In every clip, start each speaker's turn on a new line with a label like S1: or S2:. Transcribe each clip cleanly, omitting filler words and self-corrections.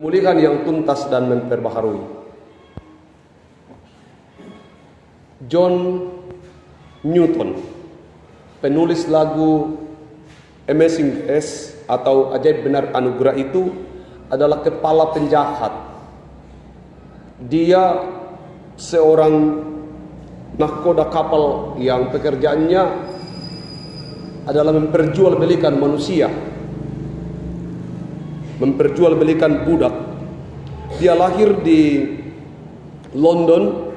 S1: Pemulihan yang tuntas dan memperbaharui. John Newton, penulis lagu Amazing Grace atau Ajaib Benar Anugerah itu, adalah kepala penjahat. Dia seorang nahkoda kapal yang pekerjaannya adalah memperjualbelikan manusia, memperjualbelikan budak. Dia lahir di London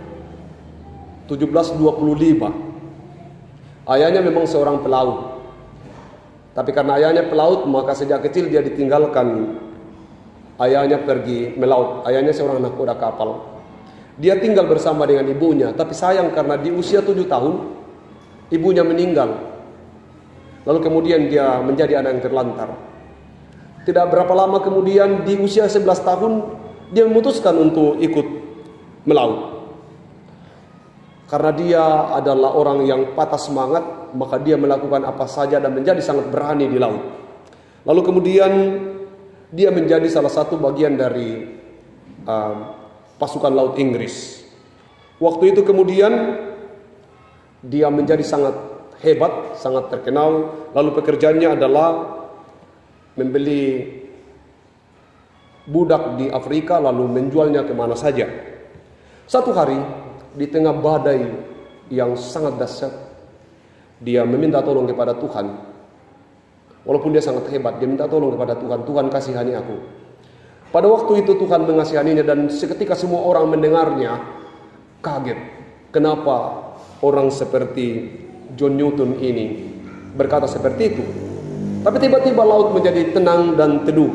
S1: 1725. Ayahnya memang seorang pelaut. Tapi karena ayahnya pelaut, maka sejak kecil dia ditinggalkan ayahnya pergi melaut. Ayahnya seorang nahkoda kapal. Dia tinggal bersama dengan ibunya, tapi sayang karena di usia 7 tahun ibunya meninggal. Lalu kemudian dia menjadi anak yang terlantar. Tidak berapa lama kemudian di usia 11 tahun dia memutuskan untuk ikut melaut. Karena dia adalah orang yang patah semangat, maka dia melakukan apa saja dan menjadi sangat berani di laut. Lalu kemudian dia menjadi salah satu bagian dari pasukan laut Inggris. Waktu itu kemudian dia menjadi sangat hebat, sangat terkenal. Lalu pekerjaannya adalah membeli budak di Afrika lalu menjualnya kemana saja. Satu hari di tengah badai yang sangat dahsyat, dia meminta tolong kepada Tuhan. Walaupun dia sangat hebat, dia minta tolong kepada Tuhan. Tuhan, kasihani aku. Pada waktu itu Tuhan mengasihaninya, dan seketika semua orang mendengarnya kaget. Kenapa orang seperti John Newton ini berkata seperti itu? Tapi tiba-tiba laut menjadi tenang dan teduh,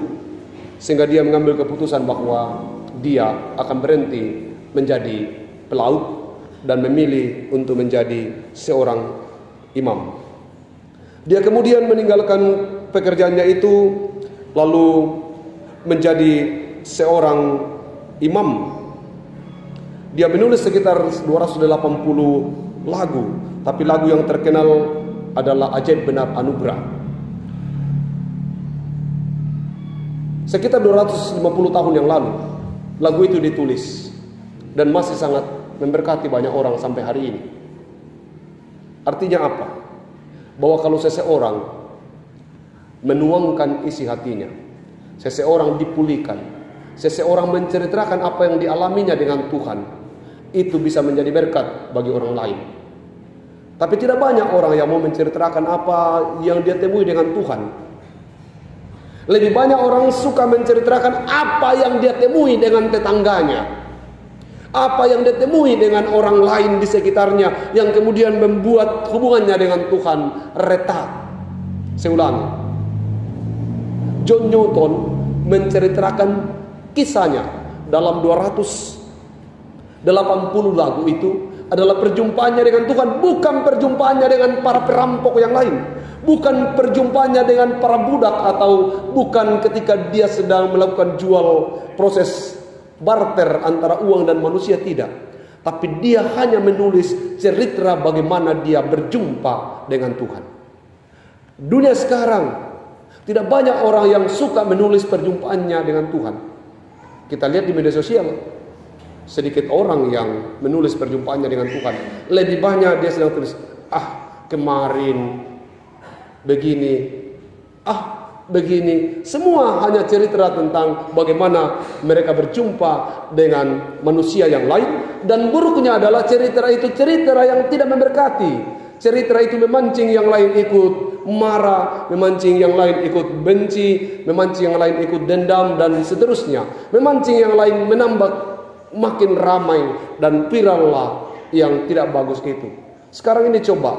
S1: sehingga dia mengambil keputusan bahwa dia akan berhenti menjadi pelaut dan memilih untuk menjadi seorang imam. Dia kemudian meninggalkan pekerjaannya itu lalu menjadi seorang imam. Dia menulis sekitar 280 lagu, tapi lagu yang terkenal adalah Ajaib Benar Anugerah. Sekitar 250 tahun yang lalu lagu itu ditulis dan masih sangat memberkati banyak orang sampai hari ini. Artinya apa? Bahwa kalau seseorang menuangkan isi hatinya, seseorang dipulihkan, seseorang menceritakan apa yang dialaminya dengan Tuhan, itu bisa menjadi berkat bagi orang lain. Tapi tidak banyak orang yang mau menceritakan apa yang dia temui dengan Tuhan. Lebih banyak orang suka menceritakan apa yang dia temui dengan tetangganya, apa yang dia temui dengan orang lain di sekitarnya, yang kemudian membuat hubungannya dengan Tuhan retak. Saya ulangi, John Newton menceritakan kisahnya dalam 280 lagu itu adalah perjumpaannya dengan Tuhan, bukan perjumpaannya dengan para perampok yang lain, bukan perjumpaannya dengan para budak, atau bukan ketika dia sedang melakukan jual proses barter antara uang dan manusia, tidak. Tapi dia hanya menulis cerita bagaimana dia berjumpa dengan Tuhan. Dunia sekarang tidak banyak orang yang suka menulis perjumpaannya dengan Tuhan. Kita lihat di media sosial, sedikit orang yang menulis perjumpaannya dengan Tuhan. Lebih banyak dia sedang tulis, kemarin begini, begini. Semua hanya cerita tentang bagaimana mereka berjumpa dengan manusia yang lain. Dan buruknya adalah cerita itu cerita yang tidak memberkati. Cerita itu memancing yang lain ikut marah, memancing yang lain ikut benci, memancing yang lain ikut dendam, dan seterusnya. Memancing yang lain menambah makin ramai dan viral lah yang tidak bagus itu. Sekarang ini coba,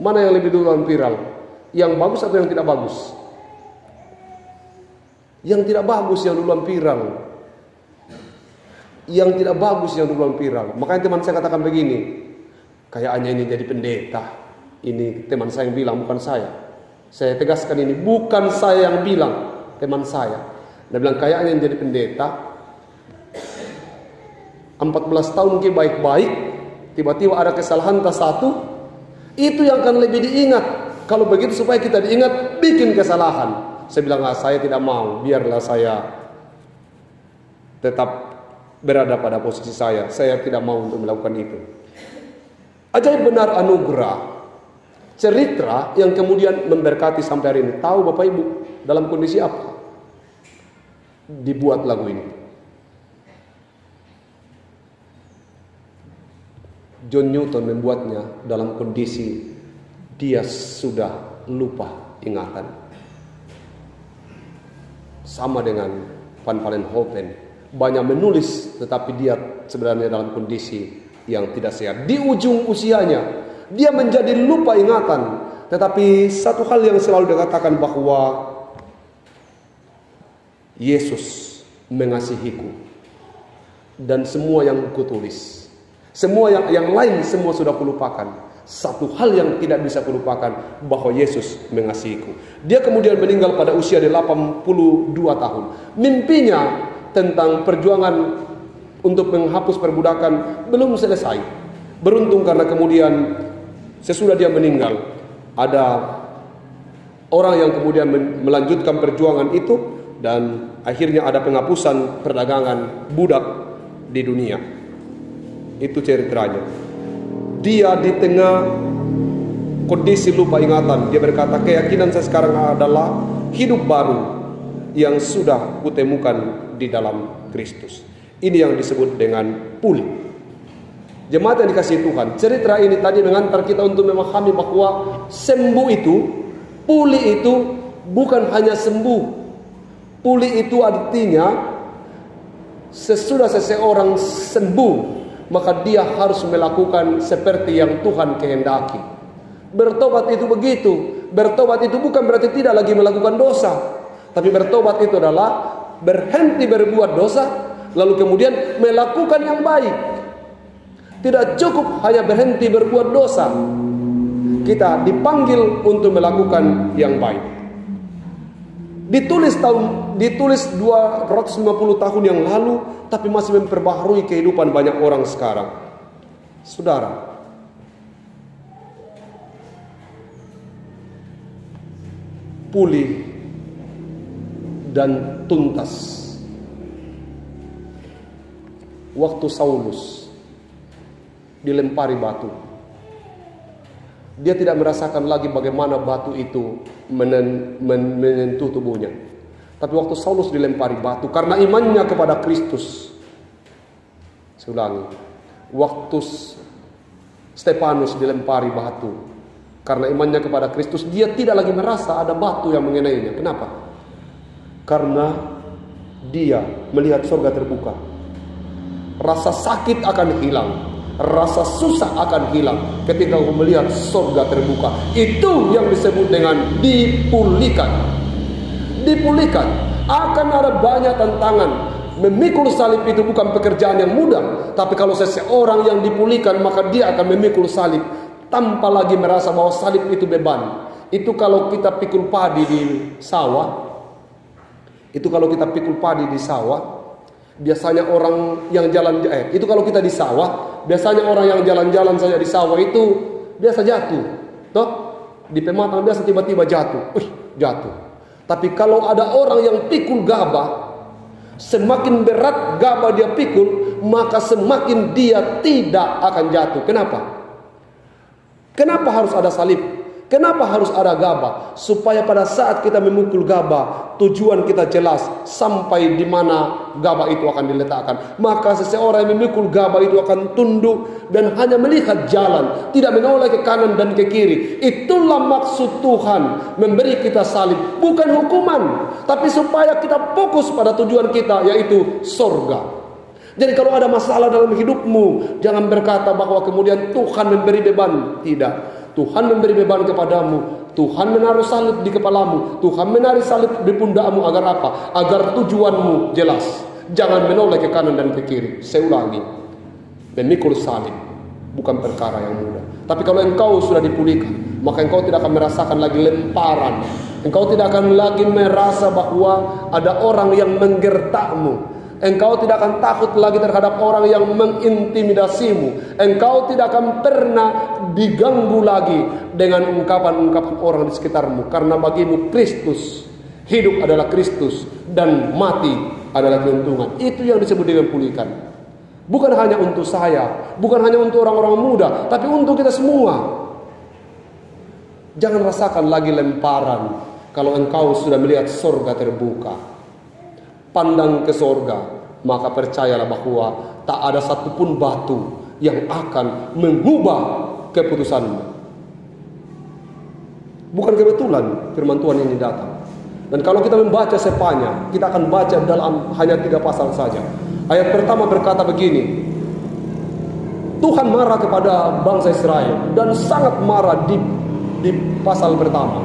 S1: mana yang lebih duluan viral? Yang bagus atau yang tidak bagus? Yang tidak bagus yang duluan viral. Yang tidak bagus yang duluan viral. Makanya teman saya katakan begini, kayaknya ini jadi pendeta. Ini teman saya yang bilang, bukan saya. Saya tegaskan ini, bukan saya yang bilang, teman saya. Dia bilang kayaknya yang jadi pendeta 14 tahun ke baik-baik, tiba-tiba ada kesalahan tak satu, itu yang akan lebih diingat. Kalau begitu supaya kita diingat, bikin kesalahan. Saya bilang, saya tidak mau, biarlah saya tetap berada pada posisi saya tidak mau untuk melakukan itu. Ajaib benar anugerah, cerita yang kemudian memberkati sampai hari ini. Tahu Bapak Ibu dalam kondisi apa dibuat lagu ini? John Newton membuatnya dalam kondisi dia sudah lupa ingatan. Sama dengan Van Vollenhoven, banyak menulis tetapi dia sebenarnya dalam kondisi yang tidak sehat. Di ujung usianya dia menjadi lupa ingatan. Tetapi satu hal yang selalu dikatakan bahwa Yesus mengasihiku dan semua yang kutulis, semua yang lain semua sudah kulupakan. Satu hal yang tidak bisa kulupakan, bahwa Yesus mengasihiku. Dia kemudian meninggal pada usia 82 tahun. Mimpinya tentang perjuangan untuk menghapus perbudakan belum selesai. Beruntung karena kemudian sesudah dia meninggal, ada orang yang kemudian melanjutkan perjuangan itu, dan akhirnya ada penghapusan perdagangan budak di dunia. Itu ceritanya. Dia di tengah kondisi lupa ingatan, dia berkata, keyakinan saya sekarang adalah hidup baru yang sudah kutemukan di dalam Kristus. Ini yang disebut dengan pulih. Jemaat yang dikasihi Tuhan, cerita ini tadi mengantar kita untuk memahami bahwa sembuh itu, pulih itu bukan hanya sembuh. Pulih itu artinya sesudah seseorang sembuh, maka dia harus melakukan seperti yang Tuhan kehendaki. Bertobat itu begitu. Bertobat itu bukan berarti tidak lagi melakukan dosa, tapi bertobat itu adalah berhenti berbuat dosa, lalu kemudian melakukan yang baik. Tidak cukup hanya berhenti berbuat dosa, kita dipanggil untuk melakukan yang baik. Ditulis 250 tahun yang lalu, tapi masih memperbaharui kehidupan banyak orang sekarang. Saudara, pulih dan tuntas. Waktu Saulus dilempari batu, dia tidak merasakan lagi bagaimana batu itu menyentuh tubuhnya. Tapi waktu Saulus dilempari batu karena imannya kepada Kristus. Saya ulangi, waktu Stefanus dilempari batu karena imannya kepada Kristus, dia tidak lagi merasa ada batu yang mengenainya. Kenapa? Karena dia melihat surga terbuka. Rasa sakit akan hilang, rasa susah akan hilang ketika melihat surga terbuka. Itu yang disebut dengan dipulihkan. Dipulihkan. Akan ada banyak tantangan. Memikul salib itu bukan pekerjaan yang mudah. Tapi kalau seseorang yang dipulihkan, maka dia akan memikul salib tanpa lagi merasa bahwa salib itu beban. Itu kalau kita pikul padi di sawah. Itu kalau kita pikul padi di sawah, biasanya orang yang itu kalau kita di sawah, biasanya orang yang jalan-jalan saja di sawah itu biasa jatuh. Toh? Di pematang biasa tiba-tiba jatuh. Jatuh. Tapi kalau ada orang yang pikul gabah, semakin berat gabah dia pikul, maka semakin dia tidak akan jatuh. Kenapa? Kenapa harus ada salib? Kenapa harus ada gabah? Supaya pada saat kita memukul gabah, tujuan kita jelas sampai di mana gabah itu akan diletakkan. Maka seseorang yang memikul gabah itu akan tunduk dan hanya melihat jalan, tidak menoleh ke kanan dan ke kiri. Itulah maksud Tuhan memberi kita salib, bukan hukuman, tapi supaya kita fokus pada tujuan kita, yaitu surga. Jadi kalau ada masalah dalam hidupmu, jangan berkata bahwa kemudian Tuhan memberi beban. Tidak. Tuhan memberi beban kepadamu. Tuhan menaruh salib di kepalamu. Tuhan menaruh salib di pundakmu agar apa? Agar tujuanmu jelas. Jangan menoleh ke kanan dan ke kiri. Saya ulangi, memikul salib bukan perkara yang mudah. Tapi kalau engkau sudah dipulihkan, maka engkau tidak akan merasakan lagi lemparan. Engkau tidak akan lagi merasa bahwa ada orang yang menggertakmu. Engkau tidak akan takut lagi terhadap orang yang mengintimidasimu. Engkau tidak akan pernah diganggu lagi dengan ungkapan-ungkapan orang di sekitarmu. Karena bagimu Kristus, hidup adalah Kristus, dan mati adalah keuntungan. Itu yang disebut dengan pulihkan. Bukan hanya untuk saya, bukan hanya untuk orang-orang muda, tapi untuk kita semua. Jangan rasakan lagi lemparan kalau engkau sudah melihat surga terbuka. Pandang ke surga, maka percayalah bahwa tak ada satupun batu yang akan mengubah keputusanmu. Bukan kebetulan firman Tuhan ini datang. Dan kalau kita membaca sepanjang, kita akan baca dalam hanya 3 pasal saja. Ayat pertama berkata begini, Tuhan marah kepada bangsa Israel dan sangat marah di pasal pertama.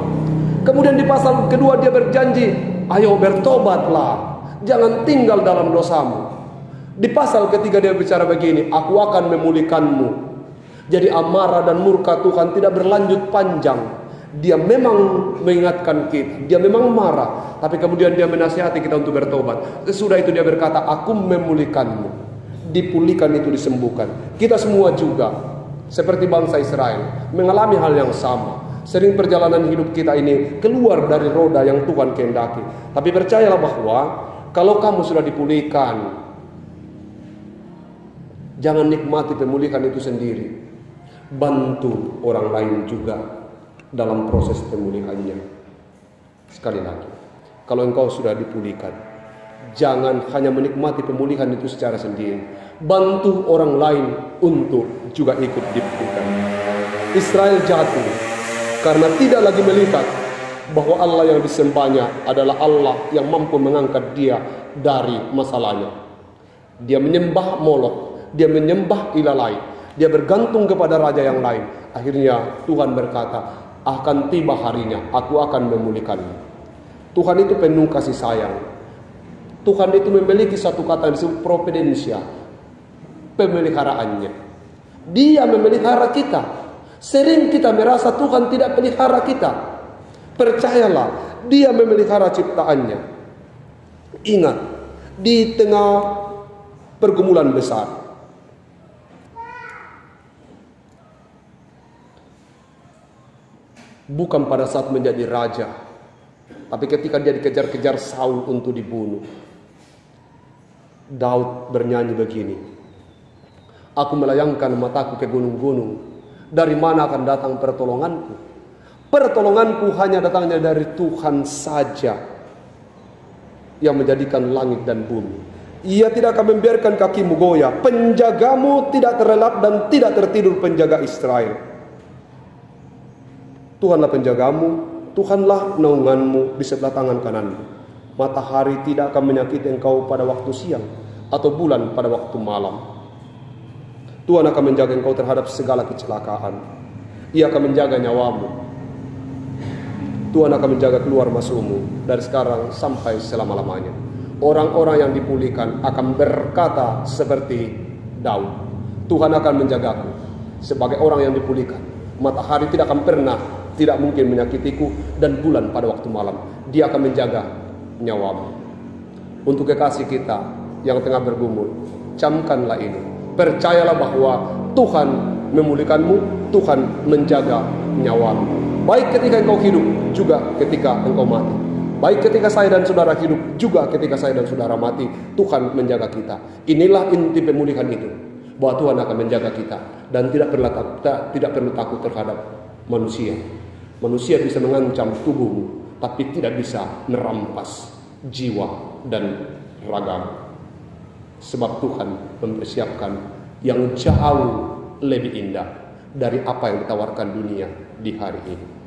S1: Kemudian di pasal kedua dia berjanji, ayo bertobatlah, jangan tinggal dalam dosamu. Di pasal ketiga dia bicara begini, aku akan memulihkanmu. Jadi amarah dan murka Tuhan tidak berlanjut panjang. Dia memang mengingatkan kita, dia memang marah, tapi kemudian dia menasihati kita untuk bertobat. Sesudah itu dia berkata, aku memulihkanmu. Dipulihkan itu disembuhkan. Kita semua juga seperti bangsa Israel mengalami hal yang sama. Sering perjalanan hidup kita ini keluar dari roda yang Tuhan kehendaki. Tapi percayalah bahwa kalau kamu sudah dipulihkan, jangan nikmati pemulihan itu sendiri, bantu orang lain juga dalam proses pemulihannya. Sekali lagi, kalau engkau sudah dipulihkan, jangan hanya menikmati pemulihan itu secara sendiri, bantu orang lain untuk juga ikut dipulihkan. Israel jatuh karena tidak lagi melihat bahwa Allah yang disembahnya adalah Allah yang mampu mengangkat dia dari masalahnya. Dia menyembah Molok, dia menyembah ilah lain, dia bergantung kepada raja yang lain. Akhirnya Tuhan berkata, akan tiba harinya, aku akan memulihkanmu. Tuhan itu penuh kasih sayang. Tuhan itu memiliki satu kata yang disebut providensia, pemeliharaannya. Dia memelihara kita. Sering kita merasa Tuhan tidak pelihara kita. Percayalah, dia memelihara ciptaannya. Ingat, di tengah pergumulan besar, bukan pada saat menjadi raja, tapi ketika dia dikejar-kejar Saul untuk dibunuh, Daud bernyanyi begini, aku melayangkan mataku ke gunung-gunung, dari mana akan datang pertolonganku? Pertolonganku hanya datangnya dari Tuhan saja, yang menjadikan langit dan bumi. Ia tidak akan membiarkan kakimu goyah, penjagamu tidak terlelap dan tidak tertidur penjaga Israel. Tuhanlah penjagamu, Tuhanlah naunganmu di sebelah tangan kananmu. Matahari tidak akan menyakiti engkau pada waktu siang, atau bulan pada waktu malam. Tuhan akan menjaga engkau terhadap segala kecelakaan. Ia akan menjaga nyawamu. Tuhan akan menjaga keluar masukmu dari sekarang sampai selama-lamanya. Orang-orang yang dipulihkan akan berkata seperti Daud, Tuhan akan menjagaku sebagai orang yang dipulihkan. Matahari tidak akan pernah, tidak mungkin menyakitiku, dan bulan pada waktu malam. Dia akan menjaga nyawamu. Untuk kekasih kita yang tengah bergumul, camkanlah ini. Percayalah bahwa Tuhan memulihkanmu, Tuhan menjaga nyawamu. Baik ketika engkau hidup, juga ketika engkau mati. Baik ketika saya dan saudara hidup, juga ketika saya dan saudara mati, Tuhan menjaga kita. Inilah inti pemulihan itu, bahwa Tuhan akan menjaga kita dan tidak perlu takut terhadap manusia. Manusia bisa mengancam tubuhmu, tapi tidak bisa merampas jiwa dan ragamu. Sebab Tuhan mempersiapkan yang jauh lebih indah dari apa yang ditawarkan dunia di hari ini.